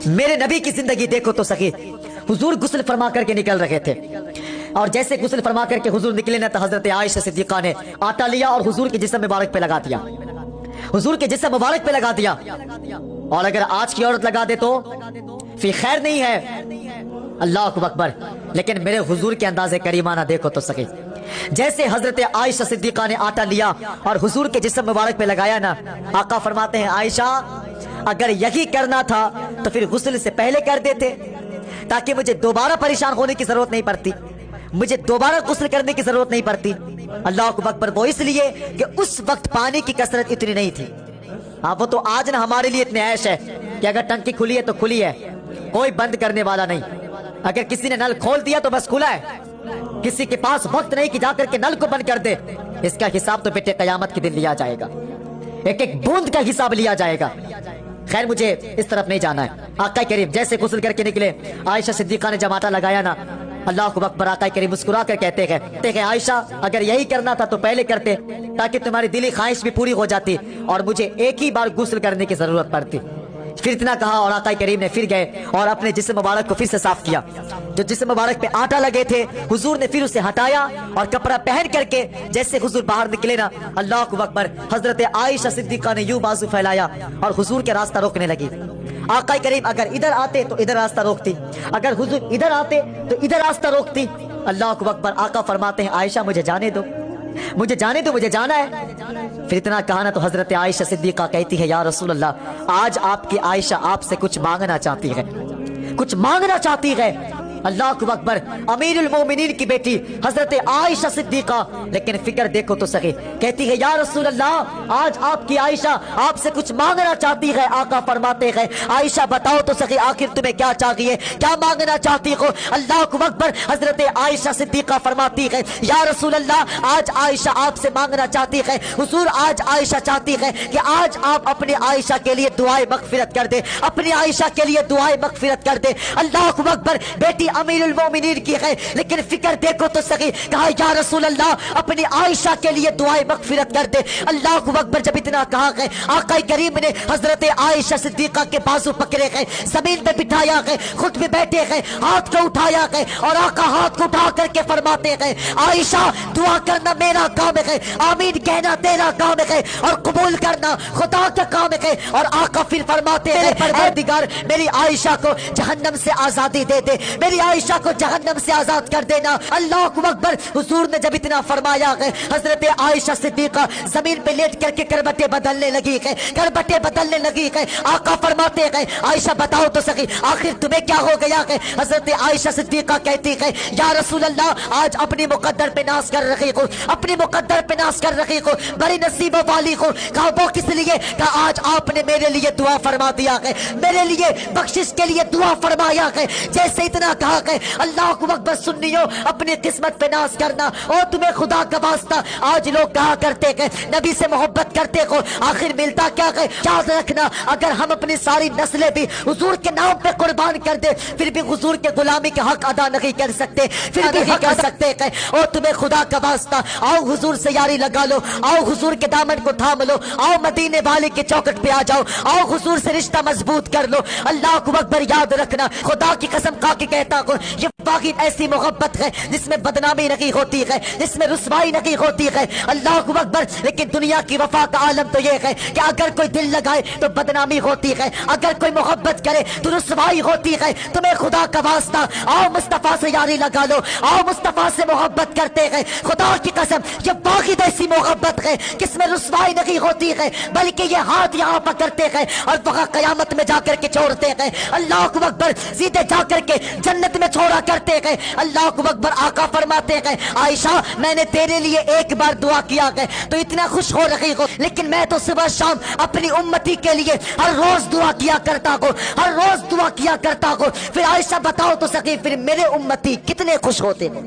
میرے نبی کی زندگی دیکھو تو سخی، حضور غسل فرما کر کے نکل رہے تھے، اور جیسے غسل فرما کر کے حضور نکلے نا تو حضرت عائشہ صدیقہ نے آٹا لیا اور حضور کے جسم مبارک پہ لگا دیا، حضور کے جسم مبارک پہ لگا دیا۔ اور اگر آج کی عورت لگا دے تو فی خیر نہیں ہے، اللہ اکبر، لیکن میرے حضور کے انداز کریمانہ دیکھو تو سخی، جیسے حضرت عائشہ صدیقہ نے آٹا لیا اور حضور کے جسم مبارک پہ لگایا نا، آقا فرماتے ہیں عائشہ اگر یہی کرنا تھا تو پھر غسل سے پہلے کر دیتے، تاکہ مجھے دوبارہ پریشان ہونے کی ضرورت نہیں پڑتی، مجھے دوبارہ غسل کرنے کی ضرورت نہیں پڑتی۔ اللہ اکبر، وہ اس لیے کہ اس وقت پانی کی کثرت اتنی نہیں تھی۔ ہاں وہ تو آج نا ہمارے لیے اتنے عیش ہے کہ اگر ٹنکی کھلی ہے تو کھلی ہے، کوئی بند کرنے والا نہیں، اگر کسی نے نل کھول دیا تو بس کھلا ہے، کسی کے پاس وقت نہیں کہ جا کر کے نل کو بند کر دے۔ اس کا حساب تو بیٹے قیامت کے دن لیا جائے گا، ایک ایک بوند کا حساب لیا جائے گا۔ خیر مجھے اس طرف نہیں جانا ہے۔ آقا کریم جیسے غسل کر کے نکلے، عائشہ صدیقہ نے جب آٹا لگایا نا، اللہ اکبر، آقا کریم مسکرا کر کہتے ہیں عائشہ اگر یہی کرنا تھا تو پہلے کرتے، تاکہ تمہاری دلی خواہش بھی پوری ہو جاتی اور مجھے ایک ہی بار غسل کرنے کی ضرورت پڑتی۔ پھر اتنا کہا اور آقا کریم نے پھر گئے اور اپنے جسم مبارک کو پھر سے صاف کیا۔ جو جسم مبارک پہ آٹا لگے تھے حضور نے پھر اسے ہٹایا اور کپڑا پہن کر کے جیسے حضور باہر نکلے نا، اللہ اکبر، حضرت عائشہ صدیقہ نے یوں بازو پھیلایا اور حضور کے راستہ روکنے لگی۔ آقا کریم اگر ادھر آتے تو ادھر راستہ روکتی، اگر حضور ادھر آتے تو ادھر راستہ روکتی۔ اللہ اکبر، آقا فرماتے ہیں عائشہ مجھے جانے دو، مجھے جانے دو، مجھے جانا ہے۔ پھر اتنا کہا نا تو حضرت عائشہ صدیقہ کہتی ہے یا رسول اللہ آج آپ کی عائشہ آپ سے کچھ مانگنا چاہتی ہے، کچھ مانگنا چاہتی ہے۔ اللہ اکبر، امیر المومنین کی بیٹی حضرت عائشہ صدیقہ، لیکن فکر دیکھو تو سخی، کہتی ہے یا رسول اللہ آج آپ کی عائشہ آپ سے کچھ مانگنا چاہتی ہے۔ آقا فرماتے ہیں عائشہ بتاؤ تو سخی آخر تمہیں کیا چاہیے، کیا مانگنا چاہتی ہو؟ اللہ اکبر، حضرت عائشہ صدیقہ فرماتی ہے یا رسول اللہ آج عائشہ آپ سے مانگنا چاہتی ہے، حضور آج عائشہ چاہتی ہے کہ آج آپ اپنی عائشہ کے لیے دعائیں مغفرت کر دے، اپنی عائشہ کے لیے دعائیں مغفرت کر دے۔ اللہ اکبر، بیٹی امیر المومنین کی ہے، لیکن فکر دیکھو تو سخی، کہا یا رسول اللہ اپنی عائشہ کے لیے دعائیں مغفرت کر دے۔ اللہ اکبر، جب اتنا کہا ہے آقا کریم نے حضرت عائشہ صدیقہ کے بازو پکڑے گئے، زمین پہ بٹھایا گئے، خود بھی بیٹھے گئے، ہاتھ کو اٹھایا گئے اور آقا ہاتھ کو اٹھا کر کے فرماتے گئے عائشہ دعا کرنا میرا کام ہے، آمین کہنا تیرا کام ہے اور قبول کرنا خدا کا کام ہے۔ اور آقا پھر فرماتے ہیں پروردگار میری عائشہ کو جہنم سے آزادی دے دے، میری عائشہ کو جہنم سے آزاد کر دینا۔ اللہ اکبر، حضور نے جب اتنا فرمایا ہے حضرت عائشہ صدیقہ زمین پہ لیٹ کر کے کربٹیں بدلنے لگی ہے، کربٹیں بدلنے لگی ہے۔ آقا فرماتے ہیں عائشہ بتاؤ تو سخی آخر تمہیں کیا ہو گیا ہے؟ حضرت عائشہ صدیقہ کہتی ہے یا رسول اللہ آج اپنی مقدر پہ ناز کر رہی ہوں، اپنی مقدر پہ ناز کر رہی ہوں، بڑی نصیبوں والی ہوں۔ کہا وہ کس لیے؟ کہا آج آپ نے میرے لیے دعا فرما دیا ہے، میرے لیے بخشش کے لیے دعا فرمایا ہے۔ جیسے اتنا کہا ہے اللہ اکبر، سنیو اپنی قسمت پہ ناز کرنا اور تمہیں خدا کا واسطہ آج لوگ کہا کرتے ہیں نبی سے محبت کرتے ہو، آخر ملتا کیا ہے؟ یاد رکھنا اگر ہم اپنی ساری نسلیں بھی حضور کے نام پہ قربان کر دے پھر بھی حضور کے غلامی کے حق ادا نہیں کر سکتے، پھر بھی حق کر سکتے ہیں۔ اور تمہیں خدا کا واسطہ آؤ حضور سے یاری لگا لو، آؤ حضور کے دامن کو تھام لو، آؤ مدینے والے کی چوکٹ پہ آ جاؤ، آؤ حضور سے رشتہ مضبوط کر لو۔ اللہ اکبر، یاد رکھنا خدا کی قسم کھا کے کہتا ہوں یہ واقعی ایسی محبت ہے جس میں بدنامی نہیں ہوتی ہے، جس میں رسوائی نہیں ہوتی ہے۔ اللہ اکبر، لیکن دنیا کی وفا کا عالم تو یہ ہے کہ اگر کوئی دل لگائے تو بدنامی ہوتی ہے، اگر کوئی محبت کرے تو رسوائی ہوتی ہے۔ تمہیں خدا کا واسطہ آؤ مصطفیٰ سے یاری لگا لو، آؤ مصطفیٰ سے محبت کرتے ہیں۔ خدا کی قسم یہ واقعی ایسی محبت ہے جس میں رسوائی نہیں ہوتی ہے، بلکہ یہ ہاتھ یہاں پکڑتے ہیں اور وہاں قیامت میں جا کر کے چھوڑتے ہیں۔ اللہ اکبر، سیدھے جا کر کے جنت میں چھوڑا کرتے ہیں۔ اللہ اکبر، آقا فرماتے ہیں عائشہ میں نے تیرے لیے ایک بار دعا کیا ہے تو اتنا خوش ہو رہی ہو، لیکن میں تو صبح شام اپنی امتی کے لیے ہر روز دعا کیا کرتا ہوں، ہر روز دعا کیا کرتا ہوں۔ پھر عائشہ بتاؤ تو سکی پھر میرے امتی کتنے خوش ہوتے ہیں۔